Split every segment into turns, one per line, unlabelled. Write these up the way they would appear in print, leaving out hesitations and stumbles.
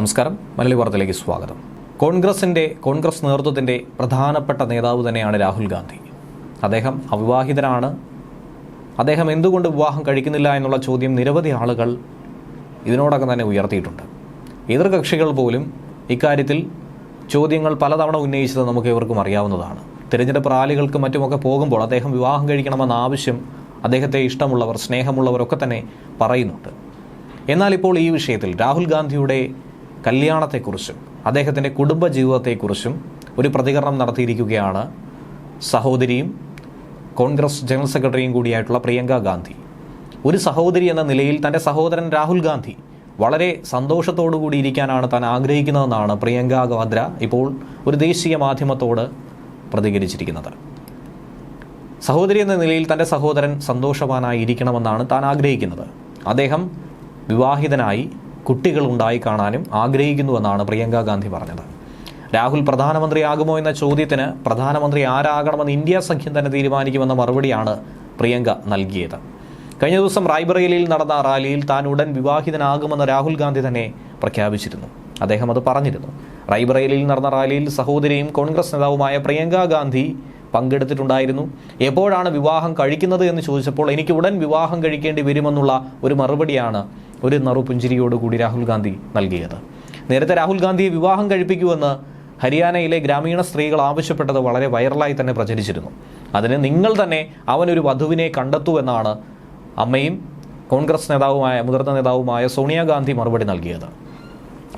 നമസ്കാരം. മലയാളി വാർത്തയിലേക്ക് സ്വാഗതം. കോൺഗ്രസ് നേതൃത്വത്തിൻ്റെ പ്രധാനപ്പെട്ട നേതാവ് തന്നെയാണ് രാഹുൽ ഗാന്ധി. അദ്ദേഹം അവിവാഹിതനാണ്. അദ്ദേഹം എന്തുകൊണ്ട് വിവാഹം കഴിക്കുന്നില്ല എന്നുള്ള ചോദ്യം നിരവധി ആളുകൾ ഇതിനോടകം തന്നെ ഉയർത്തിയിട്ടുണ്ട്. എതിർകക്ഷികൾ പോലും ഇക്കാര്യത്തിൽ ചോദ്യങ്ങൾ പലതവണ ഉന്നയിച്ചത് നമുക്ക് ഇവർക്കും അറിയാവുന്നതാണ്. തിരഞ്ഞെടുപ്പ് റാലികൾക്കും മറ്റുമൊക്കെ പോകുമ്പോൾ അദ്ദേഹം വിവാഹം കഴിക്കണമെന്ന ആവശ്യം അദ്ദേഹത്തെ ഇഷ്ടമുള്ളവർ, സ്നേഹമുള്ളവരൊക്കെ തന്നെ പറയുന്നുണ്ട്. എന്നാൽ ഇപ്പോൾ ഈ വിഷയത്തിൽ രാഹുൽ ഗാന്ധിയുടെ കല്യാണത്തെക്കുറിച്ചും അദ്ദേഹത്തിൻ്റെ കുടുംബജീവിതത്തെക്കുറിച്ചും ഒരു പ്രതികരണം നടത്തിയിരിക്കുകയാണ് സഹോദരിയും കോൺഗ്രസ് ജനറൽ സെക്രട്ടറിയും കൂടിയായിട്ടുള്ള പ്രിയങ്ക ഗാന്ധി. ഒരു സഹോദരി എന്ന നിലയിൽ തൻ്റെ സഹോദരൻ രാഹുൽ ഗാന്ധി വളരെ സന്തോഷത്തോടു കൂടി ഇരിക്കാനാണ് താൻ ആഗ്രഹിക്കുന്നതെന്നാണ് പ്രിയങ്ക വാദ്ര ഇപ്പോൾ ഒരു ദേശീയ മാധ്യമത്തോട് പ്രതികരിച്ചിരിക്കുന്നത്. സഹോദരി എന്ന നിലയിൽ തൻ്റെ സഹോദരൻ സന്തോഷവാനായി ഇരിക്കണമെന്നാണ് താൻ ആഗ്രഹിക്കുന്നത്. അദ്ദേഹം വിവാഹിതനായി കുട്ടികൾ ഉണ്ടായി കാണാനും ആഗ്രഹിക്കുന്നുവെന്നാണ് പ്രിയങ്ക ഗാന്ധി പറഞ്ഞത്. രാഹുൽ പ്രധാനമന്ത്രിയാകുമോ എന്ന ചോദ്യത്തിന് പ്രധാനമന്ത്രി ആരാകണമെന്ന് ഇന്ത്യ സഖ്യം തന്നെ തീരുമാനിക്കുമെന്ന മറുപടിയാണ് പ്രിയങ്ക നൽകിയത്. കഴിഞ്ഞ ദിവസം റായ്ബറേലിയിൽ നടന്ന റാലിയിൽ താൻ ഉടൻ വിവാഹിതനാകുമെന്ന് രാഹുൽ ഗാന്ധി തന്നെ പ്രഖ്യാപിച്ചിരുന്നു. അദ്ദേഹം അത് പറഞ്ഞിരുന്നു. റായ്ബറേലിയിൽ നടന്ന റാലിയിൽ സഹോദരിയും കോൺഗ്രസ് നേതാവുമായ പ്രിയങ്ക ഗാന്ധി പങ്കെടുത്തിട്ടുണ്ടായിരുന്നു. എപ്പോഴാണ് വിവാഹം കഴിക്കുന്നത് എന്ന് ചോദിച്ചപ്പോൾ എനിക്ക് ഉടൻ വിവാഹം കഴിക്കേണ്ടി വരുമെന്നുള്ള ഒരു മറുപടിയാണ് ഒരു നറുപുഞ്ചിരിയോടുകൂടി രാഹുൽ ഗാന്ധി നൽകിയത്. നേരത്തെ രാഹുൽ ഗാന്ധിയെ വിവാഹം കഴിപ്പിക്കുമെന്ന് ഹരിയാനയിലെ ഗ്രാമീണ സ്ത്രീകൾ ആവശ്യപ്പെട്ടത് വളരെ വൈറലായി തന്നെ പ്രചരിച്ചിരുന്നു. അതിന് നിങ്ങൾ തന്നെ അവനൊരു വധുവിനെ കണ്ടെത്തൂ എന്നാണ് അമ്മയും കോൺഗ്രസ് മുതിർന്ന നേതാവുമായ സോണിയാഗാന്ധി മറുപടി നൽകിയത്.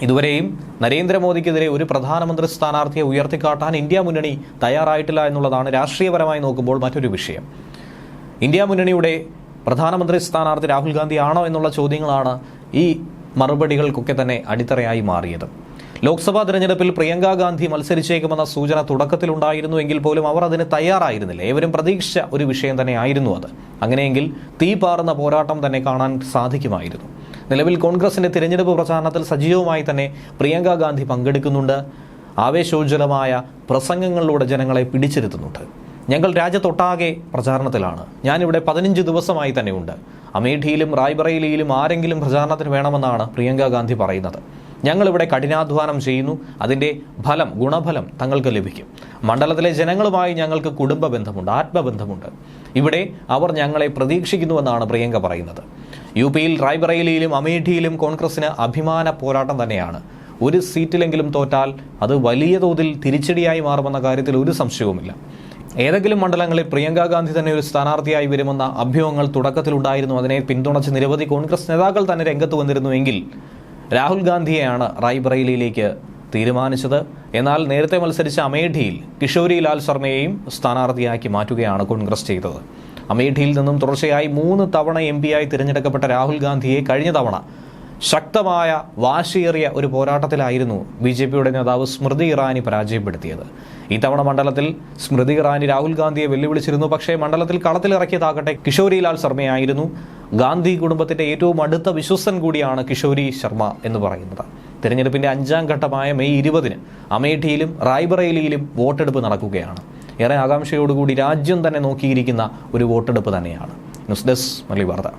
ഇതുവരെയും നരേന്ദ്രമോദിക്കെതിരെ ഒരു പ്രധാനമന്ത്രി സ്ഥാനാർത്ഥിയെ ഉയർത്തിക്കാട്ടാൻ ഇന്ത്യ മുന്നണി തയ്യാറായിട്ടില്ല എന്നുള്ളതാണ് രാഷ്ട്രീയപരമായി നോക്കുമ്പോൾ മറ്റൊരു വിഷയം. ഇന്ത്യ മുന്നണിയുടെ പ്രധാനമന്ത്രി സ്ഥാനാർത്ഥി രാഹുൽ ഗാന്ധി ആണോ എന്നുള്ള ചോദ്യങ്ങളാണ് ഈ മറുപടികൾക്കൊക്കെ തന്നെ അടിത്തറയായി മാറിയത്. ലോക്സഭാ തിരഞ്ഞെടുപ്പിൽ പ്രിയങ്ക ഗാന്ധി മത്സരിച്ചേക്കുമെന്ന സൂചന തുടക്കത്തിലുണ്ടായിരുന്നു എങ്കിൽ പോലും അവർ അതിന് തയ്യാറായിരുന്നില്ല. ഏവരും പ്രതീക്ഷിച്ച ഒരു വിഷയം തന്നെ ആയിരുന്നു അത്. അങ്ങനെയെങ്കിൽ തീ പാറുന്ന പോരാട്ടം തന്നെ കാണാൻ സാധിക്കുമായിരുന്നു. നിലവിൽ കോൺഗ്രസിന്റെ തിരഞ്ഞെടുപ്പ് പ്രചാരണത്തിൽ സജീവമായി തന്നെ പ്രിയങ്ക ഗാന്ധി പങ്കെടുക്കുന്നുണ്ട്. ആവേശോജ്വലമായ പ്രസംഗങ്ങളിലൂടെ ജനങ്ങളെ പിടിച്ചിരുത്തുന്നുണ്ട്. ഞങ്ങൾ രാജ്യത്തൊട്ടാകെ പ്രചാരണത്തിലാണ്. ഞാനിവിടെ 15 ദിവസമായി തന്നെ ഉണ്ട്. അമേഠിയിലും റായ്ബറേലിയിലും ആരെങ്കിലും പ്രചാരണത്തിന് വേണമെന്നാണ് പ്രിയങ്ക ഗാന്ധി പറയുന്നത്. ഞങ്ങളിവിടെ കഠിനാധ്വാനം ചെയ്യുന്നു. അതിൻ്റെ ഗുണഫലം തങ്ങൾക്ക് ലഭിക്കും. മണ്ഡലത്തിലെ ജനങ്ങളുമായി ഞങ്ങൾക്ക് കുടുംബ ബന്ധമുണ്ട്, ആത്മബന്ധമുണ്ട്. ഇവിടെ അവർ ഞങ്ങളെ പ്രതീക്ഷിക്കുന്നുവെന്നാണ് പ്രിയങ്ക പറയുന്നത്. യുപിയിൽ റായ്ബറേലിയിലും അമേഠിയിലും കോൺഗ്രസിന് അഭിമാന പോരാട്ടം തന്നെയാണ്. ഒരു സീറ്റിലെങ്കിലും തോറ്റാൽ അത് വലിയ തോതിൽ തിരിച്ചടിയായി മാറുമെന്ന കാര്യത്തിൽ ഒരു സംശയവുമില്ല. ഏതെങ്കിലും മണ്ഡലങ്ങളിൽ പ്രിയങ്ക ഗാന്ധി തന്നെ ഒരു സ്ഥാനാർത്ഥിയായി വരുമെന്ന അഭ്യൂഹങ്ങൾ തുടക്കത്തിലുണ്ടായിരുന്നു. അതിനെ പിന്തുണച്ച് നിരവധി കോൺഗ്രസ് നേതാക്കൾ തന്നെ രംഗത്ത് വന്നിരുന്നുവെങ്കിൽ രാഹുൽ ഗാന്ധിയെയാണ് റായ്ബറേലിയിലേക്ക് തീരുമാനിച്ചത്. എന്നാൽ നേരത്തെ മത്സരിച്ച അമേഠിയിൽ കിഷോരി ലാൽ ശർമ്മയെയും സ്ഥാനാർത്ഥിയാക്കി മാറ്റുകയാണ് കോൺഗ്രസ് ചെയ്തത്. അമേഠിയിൽ നിന്നും തുടർച്ചയായി 3 തവണ MP ആയി തിരഞ്ഞെടുക്കപ്പെട്ട രാഹുൽ ഗാന്ധിയെ കഴിഞ്ഞ തവണ ശക്തമായ വാശിയേറിയ ഒരു പോരാട്ടത്തിലായിരുന്നു BJPയുടെ നേതാവ് സ്മൃതി ഇറാനി പരാജയപ്പെടുത്തിയത്. ഇത്തവണ മണ്ഡലത്തിൽ സ്മൃതി ഇറാനി രാഹുൽ ഗാന്ധിയെ വെല്ലുവിളിച്ചിരുന്നു. പക്ഷേ മണ്ഡലത്തിൽ കളത്തിലിറക്കിയതാകട്ടെ കിഷോരി ലാൽ ശർമ്മയായിരുന്നു. ഗാന്ധി കുടുംബത്തിന്റെ ഏറ്റവും അടുത്ത വിശ്വസ്തൻ കൂടിയാണ് കിഷോരി ശർമ്മ എന്ന് പറയുന്നത്. തിരഞ്ഞെടുപ്പിന്റെ 5ാം ഘട്ടമായ മെയ് 20-ന് അമേഠിയിലും റായ്ബറേലിയിലും വോട്ടെടുപ്പ് നടക്കുകയാണ്. ഏറെ ആകാംക്ഷയോടുകൂടി രാജ്യം തന്നെ നോക്കിയിരിക്കുന്ന ഒരു വോട്ടെടുപ്പ് തന്നെയാണ്. ന്യൂസ് ഡെസ്ക് മലയാളി വാർത്ത.